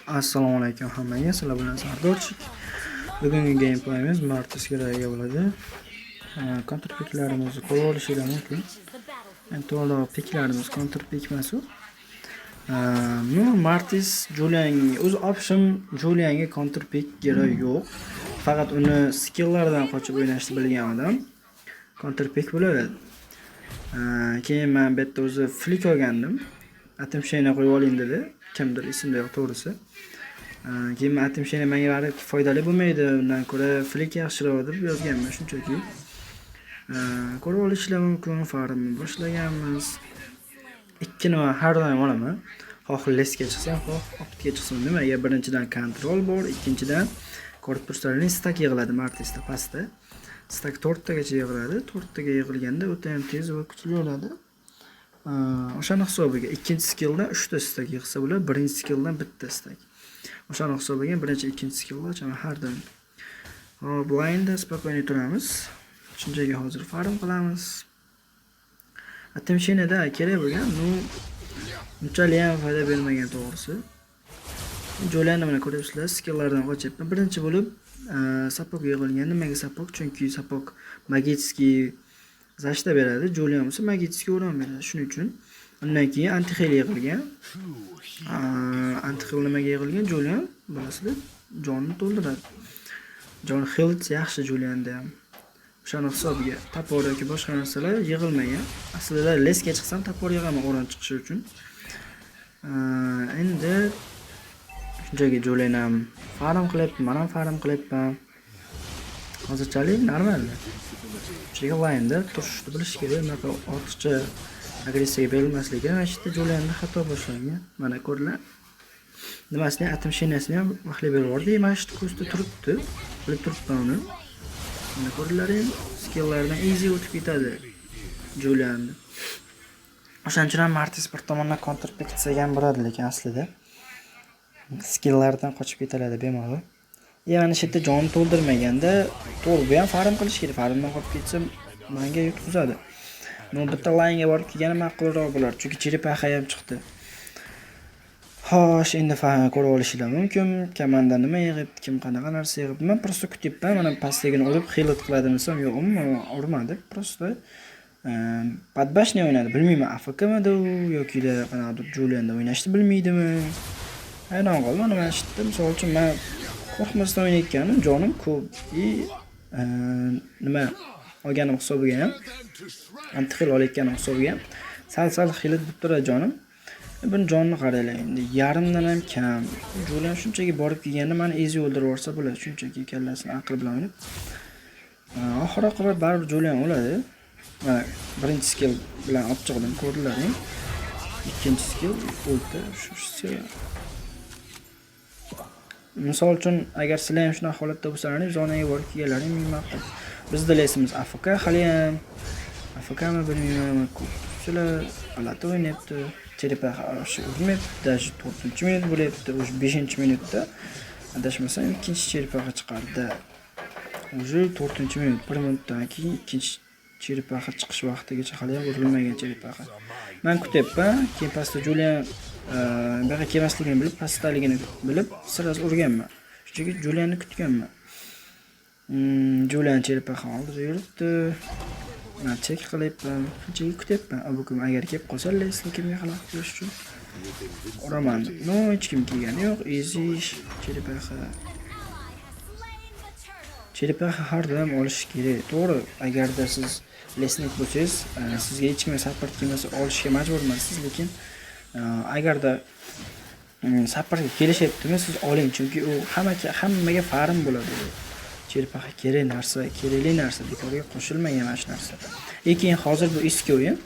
Assalomu alaykum hammaga. Sizlar bilan Sardorchik. Bugungi gameplayimiz Martisga ega bo'ladi. Counter picklarimizni qo'lga olishinglar mumkin. Endi to'g'ri picklarimiz counter pick emas u. Martis Julian o'z option Julianga counter pick kerak yo'q. Faqat uni skilllardan qochib o'ynashni bilgan odam counter pick bo'laveradi. Keyin men bu yerda o'zi flick olgandim. Atimshayni qo'yib oling dedi. Kimdir ismida yo'q to'g'risi. Keyin men atimshayni menga baribir foydali bo'lmaydi. Undan ko'ra flick yaxshiroq deb yozganman shunchaki. Ko'rib olishlar mumkin. Farmni boshlaganmiz. Ikki nima har doim olaman. Xoh lesga chiqsam, xoh optga chiqsam. Nimaga? Birinchidan kontrol bor, ikkinchidan ko'rib turibsizlar, stack yig'iladi Martisda pastda. Stack 4 tagacha yig'iladi. 4 taga yig'ilganda o'ta ham tez va kuchli bo'ladi. O'shani hisobiga ikkinchi skilldan 3 ta stack yig'sa bo'ladi, birinchi skilldan bitta stack. O'shani hisobiga birinchi, ikkinchi skillni ochaman har doim. Hop, blindda spokойно turamiz. Shunchaki hozir farm qilamiz. Atimshinada kerak bo'lgan, unchalik ham foyda bermagan to'g'risi. Jo'lanni mana ko'ryapsizlar, skilllardan qochyapman. Birinchi bo'lib sapok yig'ilgan. Nimaga sapok? Chunki sapok magitskiy zashta beradi. Julian esa magitskiy o'rin beradi. Shuning uchun undan keyin antixil yig'ilgan. Antixil nimaga yig'ilgan? Julian bilasizlar, jonni to'ldiradi. Jon health yaxshi Julianda ham. O'shani hisobiga tapor yoki boshqa narsalar yig'ilmagan. Aslida lesga chiqsam tapor yig'aman o'rin chiqishi uchun. Endi shunchaki Julian ham farm qilyapti, men ham farm qilyapman. Hozirchalik normal. Chega layinda turishni bilish kerak. Unaqa ortiqcha agressiya berilmasligi. Mana shu yerda Julianni xato boshlangan. Mana ko'rlar. Nimasini atimshinasini ham vaqtli berib yubordi. Mana shu ko'zda turibdi. Bilib turibman uni. Mana ko'rlaring, skilllardan easy o'tib ketadi Julian. O'shaning uchun ham Martis bir tomondan counter pick qilgan bo'ladi, lekin aslida skilllardan qochib ketiladi bemalol. Mana shu yerda jon to'ldirmaganda, to'g'ri bu ham farm qilish kerak. Farmdan qolib ketsa menga yutqizadi. Bitta line-ga borib kelgani ma'qulroq bo'lar, chunki cheripaxa ham chiqdi. Xo'sh, endi ko'rib olishinglar mumkin. Komanda nima yig'ibdi, kim qanaqa narsa yig'ibdi. Men prosta kutyapman. Mana pastligini urib heal qiladimi desam, yo'q, urmadi. Prosta padbashni o'ynadi. Bilmayman, AFKmidi yoki qanaqadir Julianda o'ynashni bilmaydimi. Hayron qoldim. Mana shu yerda misol uchun men qo'rqmasdan o'ynayotganim jonim ko'p. Nima olganim hisobiga ham, antixil olayotganim hisobiga ham sal xil deb turadi jonim. Buni jonni qaranglar endi yarimdan ham kam. Julian shunchaki borib kelganda meni easy o'ldirib yuborsa bo'ladi, shunchaki kallasini aql bilan o'ynab. Oxir oqibat baribir Julian o'ladi. Mana birinchi skill bilan olib chiqdim, ko'rdilaring. Ikkinchi skill o'ldi. Shu misol uchun agar sizlar ham shunaqa holatda bo'lsalaringiz, zonaga borib kelganlaring ming ma'qul. Bizda lesimiz AFK hali ham. AFKmi bilmayman, ko'pchilar g'alati o'ynayapti. Cheripaxa urmayapti, даже 4-minut bo'lyapti. O'sha 5-minutda adashmasam ikkinchi cheripaxa chiqardi. O'sha 4-minut, 1 minutdan keyin ikkinchi cheripaxa chiqish vaqtigacha hali ham urilmagan cheripaxa. Men kutyapman, keyin pastda Julian bu yerga kelmasligini bilib, pastdaligini bilib, siras urganman. Shunchaki Julianni kutganman. Julian cheripaxa oldida yuribdi. Men chek qilyapman, shunchaki kutyapman. Bugun agar kelib qolsa, lesni kimga xalaq qilish uchun uraman. Hech kim kelgani yo'q. Easy cheripaxa. Cheripaxa har doim olish kerak. To'g'ri, agarda siz lesnik bo'lsangiz, sizga hech kim support qilmasa olishga majbur emassiz, lekin agarda supportga kelishyaptimi, siz oling, chunki u hammaga farm bo'ladi. Cheripaxa kerakli narsa, bekorga qo'shilmagan mana shu narsa. Lekin hozir bu eski o'yin.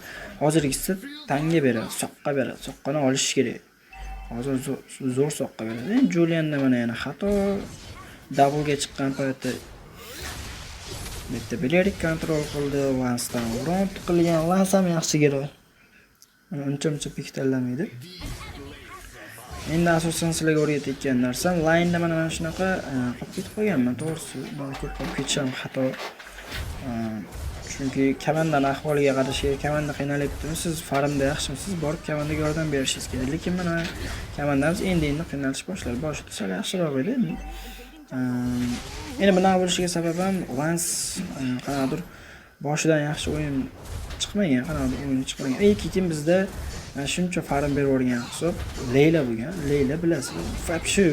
Hozirgisi tanga beradi, soqqa beradi. Soqqani olish kerak. Hozir zo'r soqqa beradi. Julian'da mana yana xato double ga chiqqan paytda bitta Belerik kontrol qildi, Lansdan uront qilgan. Lans ham yaxshi gero. Uncha pik tanlamaydi. Endi asosan sizlarga o'rgatayotgan narsam line-da mana shunaqa qolib ketib qolganman. To'g'risi, ko'p qolib ketishim xato. Chunki komandani ahvoliga qarashga, komanda qiynalyaptimi, siz farmda yaxshimisiz, borib komandaga yordam berishingiz kerak. Lekin mana komandamiz endi qiynalish boshladi. Boshida sal yaxshiroq edi. Endi bunaqa bo'lishiga sabab ham Lans qanaqadir boshidan yaxshi o'yin chiqmagan, qanaqadir o'yin chiqmagan. Keyin bizda shuncha farm berib o'rgan hisob Leyla bo'lgan. Leyla bilasizlar. Вообще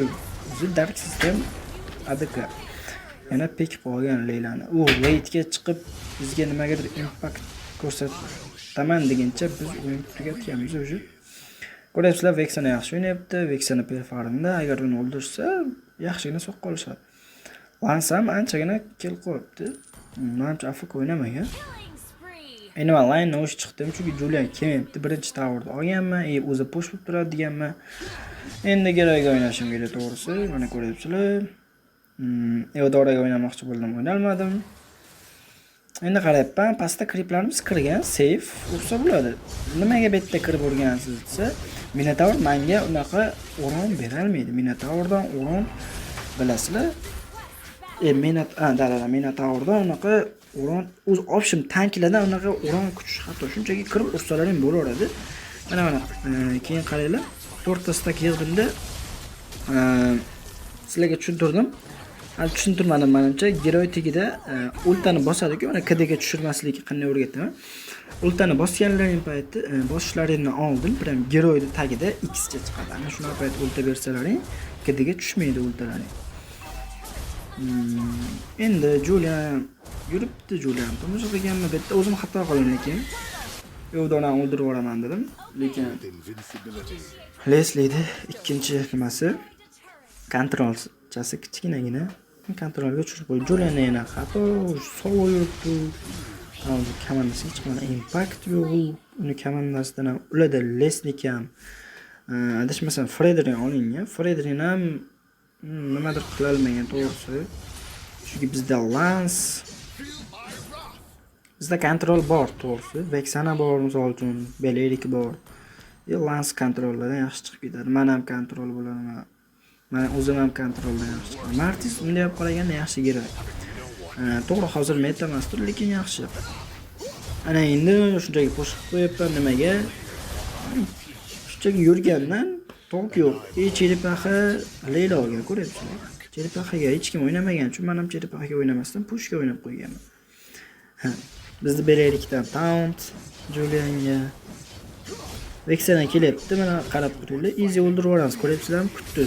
o'zi Dark System adaka. Yana pek qolgan Leylani. U late'ga chiqib bizga nimagadir impact ko'rsataman deguncha biz o'yin tugatganmiz o'zi. Ko'ryapsizlar, Vexana yaxshi o'ynayapti. Vexana perfarmda agar uni o'ldirsa, yaxshigina so'q qolishadi. Lans ham anchagina kill qo'yibdi. Menimcha afk o'ynamagan. Endi men line o'sh chiqdim, chunki Julian kelmayapti. Birinchi towerda olganman, o'zi push bo'lib turadi deganman. Endi Geroyga o'ynashim kerak to'g'risi. Mana ko'ryapsizlar. Eodoraga o'ynamoqchi bo'ldim, o'ynalmadim. Endi qarayapman, pastda kriplarimiz kirgan, safe ursa bo'ladi. Nimaga bu yerda kirib o'rgansiz desa, Minotaur menga unaqa o'ron bera olmaydi. Minotaurdan o'ron bilasizlar. Minotaurdan unaqa o'ron o'z option tanklardan unaqa o'ron kuch hatto shunchaki kirib ursalar ham bo'laveradi. Mana keyin qaranglar, 4 ta stack yig'dimda sizlarga tushuntirdim. Tushuntirmadim menimcha, Geroy tegida ultani bosadi-ku, mana KDga tushirmaslikka qanday o'rgataman. Ultani bosganlaring payti, bosishlaringni oldin, prям Geroyning tagida X ga chiqadi. Ana shunaqa payt ulta bersalaring, KDga tushmaydi ultalaring. Endi Julian yuribdi, Julian. Tomosha qilganman, bu yerda o'zim xato qildim lekin. Yo'qdan o'ldirib yuboraman dedim, lekin Lesley'de ikkinchi nimasi kontrolchasi kichkinagina kontrolga tushirib qo'ydi. Julian yana xato sovuq yuribdi. Komandasiga hech qanday impact yo'q. Uni komandasidan ham ulada Lesley ham adashmasam Fredrin olingan. Fredrin ham nimadir qila olmagan to'g'risi. Chunki bizda Lance, bizda kontrol bor to'g'risi. Vexana bor, misol uchun Belerik bor. Lance kontrollardan yaxshi chiqib ketadi. Men ham kontrol bo'laman. Men o'zim ham kontroldan yaxshi chiqaman. Martis bunday olib qaraganda yaxshi kerak. To'g'ri hozir meta emasdir, lekin yaxshi. Ana endi shunchaki qo'shib qo'yapman nimaga? Shunchaki yurgandan to'q yo'q. Cheripaxa Leyla olgan, ko'ryapsizlar. Cheripaxaga hech kim o'ynamagan uchun men ham Cheripaxaga o'ynamasdan pushga o'ynab qo'yganman. Bizda Belerikdan Taunt, Julianga Vexana kelyapti. Mana qarab turinglar. Easy o'ldirib yuboramiz. Ko'ryapsizlarmi? Kutdi.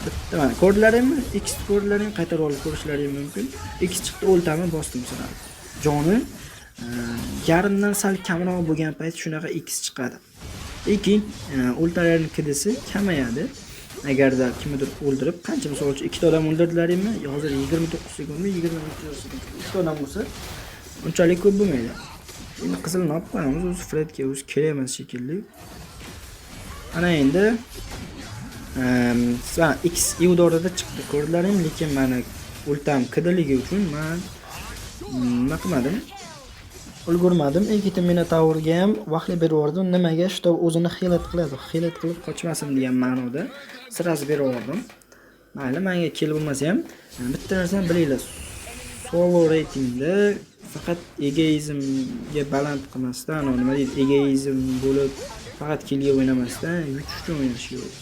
Bitta mana ko'rdlaringmi? X ko'rdlaring qaytarib olib ko'rishlaring mumkin. X chiqdi, o'ltami bosdim sizlarni. Joni yarimdan sal kamroq bo'lgan payt shunaqa X chiqadi. Lekin o'ltalarning kidisi kamayadi. Agarda kimnidir o'ldirib, qancha misol uchun ikkita odam o'ldirdilaringmi? Hozir 29 sekundmi, 22 sekund. Ikkita odam bo'lsa, unchalik ko'p bo'lmaydi. Endi qizilni olib qo'yamiz, o'zi Fredga o'zi kerak emas shekilli. Ana endi X Eudorada chiqdi, ko'rdlaring, lekin meni ultam kidiligi uchun men nima qilmadim? Ulgurmadim. Keyin Minotaurga ham vaqtli berib yubordim. Nimaga? Shu o'zini xilat qiladi. Xilat qilib qochmasin degan ma'noda sirasi berib yubordim. Mayli, menga kel bo'lmasa ham bitta narsani bilinglar. Solo reytingda faqat egoizmga baland qilmasdan, nima deydi, egoizm bo'lib faqat kelga o'ynamasdan yutish uchun o'ynash kerak.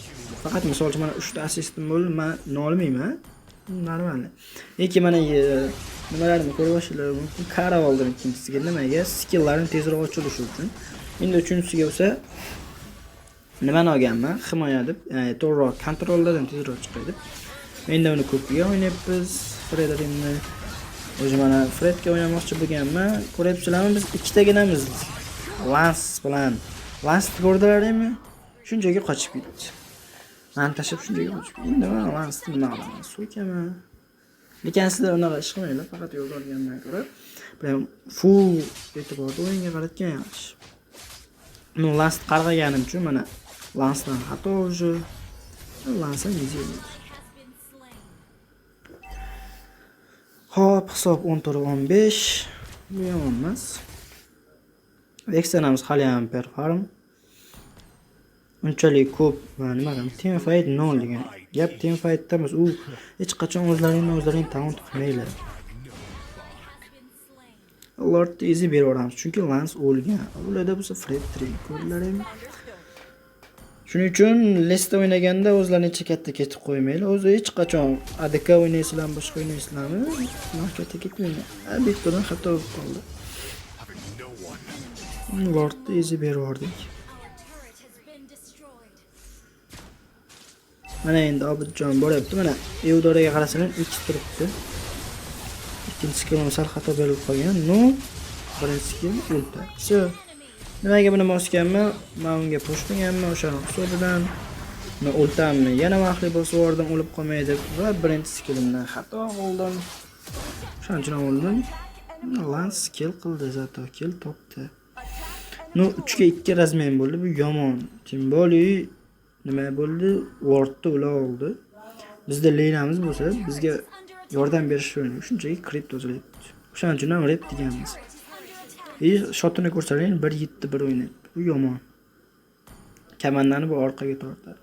Faqat misol uchun mana 3 ta assistim bo'ldi, men nolmayman. Normal. Lekin mana nimalarni ko'rib olishlar mumkin. Kara oldim ikkinchisiga. Nimaga? Skilllarni tezroq ochilishi uchun. Endi uchinchisiga bo'lsa nimani olganman? Himoya deb, to'g'riroq kontrollardan tezroq chiqadi. Endi uni ko'piga o'ynayapmiz. Fredrinni o'zi mana Fredga o'ynamoqchi bo'lganman. Ko'ryapsizlarmi, biz ikkitaginamiz. Lance bilan. Lance ko'rdilaringmi? Shunchaki qochib ketdi. Men tashib shunchaki qochib. Endi men Lance'ni nima qilaman? So'kaman. Lekin sizlar unaqa ish qilmanglar, faqat yo'l olgandan ko'ra, prям full e'tiborni o'yinga qaratgan yaxshi. Men Lance qarg'aganim uchun mana Lance'dan xato o'zi. Lance ham easy bo'ldi. Hop, hisob 10-15. Bu yomon emas. Vexanamiz hali ham perform. Unchalik ko'p nima ham team fight 0 degan. Gap team fightdamiz. U hech qachon o'zlarini taunt qilmaylar. Lord easy beraveramiz. Chunki Lance o'lgan. Ularda bo'lsa Fred ko'rlar ham. Shuning uchun Lesta o'ynaganda o'zlarini chekatda ketib qo'ymaylar. O'zi hech qachon ADK o'ynaysizlarmi, boshqa o'ynaysizlarmi? Markatga ketmaylar. Bittadan xato bo'lib qoldi. Lordni easy beraverdik. Mana endi Obidjon boryapti. Mana Eudoraga qarasalar X turibdi. Ikkinchi skill sal xato berilib qolgan. No, birinchi skill ulta. So, nimaga buni bosganman? Men unga push qilganman o'sha hisobidan. Buni ultamni yana maxli bo'lsa o'rdan o'lib qolmaydi va birinchi skillimdan xato qildim. Shuning uchun o'ldim. Lance skill qildi, zato kill topdi. No, 3 ga 2 razmen bo'ldi. Bu yomon. Timboli nima bo'ldi? Wardni ular oldi. Bizda leynamiz bo'lsa, bizga yordam berish uchun shunchaki crit o'zlaydi. O'shaning uchun ham rep deganmiz. Shotini ko'rsaling 1-7-1 o'ynaydi. Bu yomon. Kamandani bu orqaga tortadi.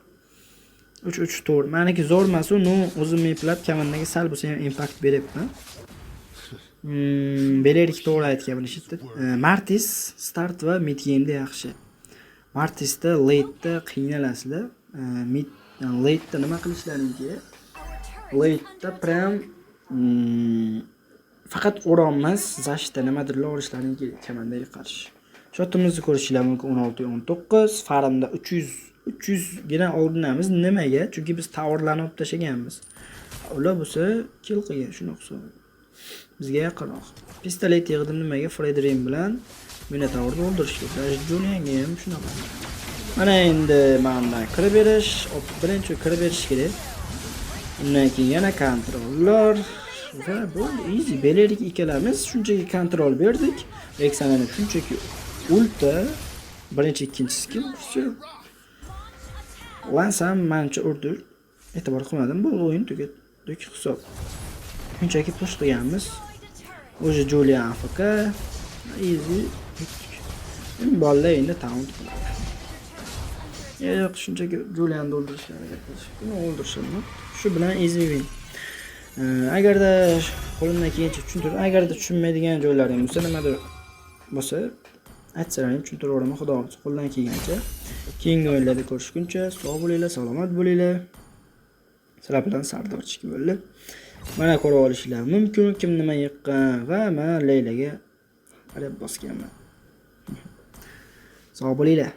3-3 to'r. Meniki zo'r emas, no o'zim meplab kamandaga sal bo'lsa ham impact beryapman. Belerik to'g'ri aytgan bo'lishibdi. Martis start va mid game'da yaxshi. Martisda late'da qiynalasizlar. Mid late'da nima qilishlaringiz late'da prям faqat o'rolmas, zashta nimadirlar olishlaringiz kamandaga qarshi. Shotimizni ko'rishinglar mumkin 16-19, farmda 300 gina oldinamiz. Nimaga? Chunki biz towerlarni olib tashaganmiz. Ular bo'lsa kill qilgan, shuni hisob. Bizga yaqinroq. Pistolet yig'dim nimaga? Fredrin bilan Minotaurni o'ldirishga. Dash Julianga ham shunaqa. Mana endi mendan kirib berish, birinchi kirib berish kerak. Undan keyin yana kontrollar va bu easy. Belerik ikkalamiz shunchaki kontrol berdik. Rexanani shunchaki ulta birinchi ikkinchi skill. Lance ham mencha urdi. E'tibor qilmadim. Bu o'yin tugadi hisob. Shunchaki push qilganmiz. O'sha Julian AFK easy. Bolalar endi taunt qiladi. Yo'q, shunchaki Julianni o'ldirishga harakat qilish. Buni o'ldirishim. Shu bilan easy win. Agarda qo'limdan kelgancha tushuntirib, agarda tushunmaydigan joylaring bo'lsa, nimadir bo'lsa, aytsalaring tushuntiraman, xudo xohlasa qo'ldan kelgancha. Keyingi o'yinlarda ko'rishguncha sog' bo'linglar, salomat bo'linglar. Sizlar bilan Sardor Chiki bo'ldi. Mana ko'rib olishinglar mumkin, kim nima yiqqan va men Leylaga qarab bosganman. Sog' bo'linglar.